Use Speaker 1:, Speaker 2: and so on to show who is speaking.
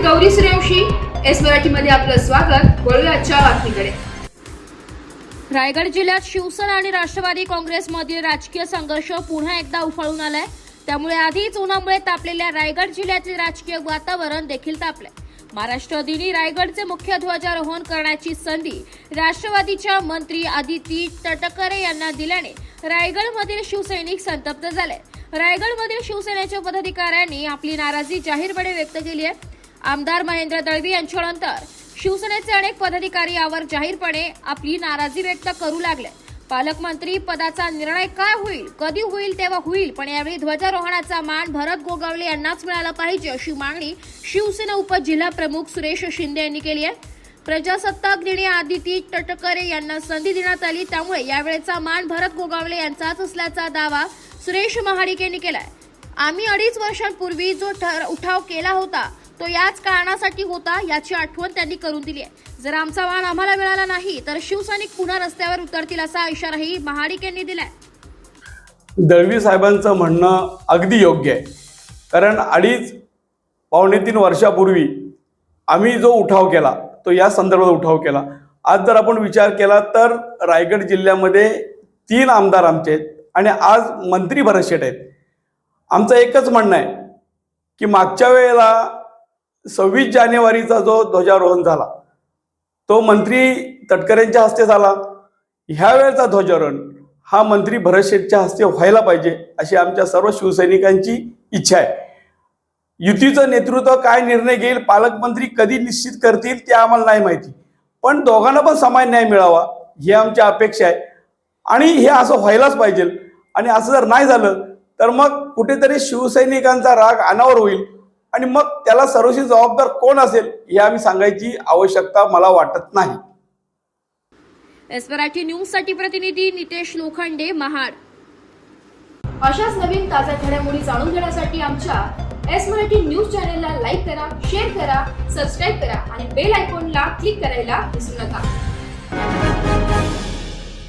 Speaker 1: Gauri Suryavanshi, S मराठीमध्ये आपलं स्वागत। वळूया आजच्या बातमीकडे।
Speaker 2: रायगड जिल्ह्यात शिवसेना आणि राष्ट्रवादी काँग्रेसमधील राजकीय संघर्ष पुन्हा एकदा उफाळून आलाय। त्यामुळे आधीच उन्हामुळे तापलेल्या रायगड जिल्ह्यातील राजकीय वातावरण देखील तापले। महाराष्ट्र दिनी रायगडचे मुख्य ध्वजारोहण करण्याची संधी राष्ट्रवादीच्या मंत्री आदिती तटकरे यांना दिल्याने रायगडमधील शिवसैनिक संतप्त झाले। रायगडमधील शिवसेनेच्या पदाधिकाऱ्यांनी आपली नाराजी जाहीरपणे व्यक्त केली आहे। आमदार महेंद्र दळवी यांच्यानंतर शिवसेनेचे अनेक पदाधिकारी यावर जाहीरपणे आपली नाराजी व्यक्त करू लागले। पालकमंत्री पदाचा निर्णय काय होईल, कधी होईल तेव्हा होईल, पण यावेळी ध्वजारोहणाचा मान भरत गोगावले यांनाच मिळाला पाहिजे अशी मागणी शिवसेना उपजिल्हा प्रमुख सुरेश शिंदे यांनी केली आहे। प्रजासत्ताक दिनी आदिती तटकरे यांना संधी देण्यात आली, त्यामुळे यावेळेचा मान भरत गोगावले यांचाच असल्याचा दावा सुरेश महाडिक यांनी केलाय। आम्ही 2.5 वर्षांपूर्वी जो उठाव केला होता तो याच कारणासाठी होता याची आठवण त्यांनी करून दिली आहे। जर आमचा मान आम्हाला मिळाला नाही तर शिवसैनिक पुन्हा रस्त्यावर उतरतील असा इशाराही महाडिक यांनी दिलाय।
Speaker 3: दळवी साहेबांचं म्हणणं अगदी योग्य आहे, कारण 2.5-3 वर्षापूर्वी आम्ही जो उठाव केला तो या संदर्भात उठाव केला। आज जर आपण विचार केला तर रायगड जिल्ह्यामध्ये 3 आमदार आमचे आहेत आणि आज मंत्री भरत शेट आहेत। आमचं एकच म्हणणं आहे की मागच्या वेळेला 26 जानेवारीचा जो ध्वजारोहण झाला तो मंत्री तटकरेंच्या हस्ते झाला। ह्या वेळेचा ध्वजारोहण हा मंत्री भरत शेटच्या हस्ते व्हायला पाहिजे अशी आमच्या सर्व शिवसैनिकांची इच्छा आहे। युतीचं नेतृत्व काय निर्णय घेईल, पालकमंत्री कधी निश्चित करतील ते आम्हाला नाही माहिती, पण दोघांना पण समान न्याय मिळावा ही आमची अपेक्षा आहे आणि हे असं व्हायलाच पाहिजे। आणि असं जर नाही झालं तर मग कुठेतरी शिवसैनिकांचा राग अनावर होईल आणि मग त्याला सर्वस्वी जबाबदार कोण असेल हे आम्ही सांगायची आवश्यकता मला वाटत नाही।
Speaker 2: एस मराठी न्यूज साठी प्रतिनिधी नितेश लोखंडे, महाड।
Speaker 1: अशाच नवीन ताज्या घडामोडी जाणून घेण्यासाठी आमच्या एस मराठी न्यूज चॅनलला लाईक करा, शेअर करा, सबस्क्राईब करा आणि बेल आयकॉनला क्लिक करायला विसरू नका।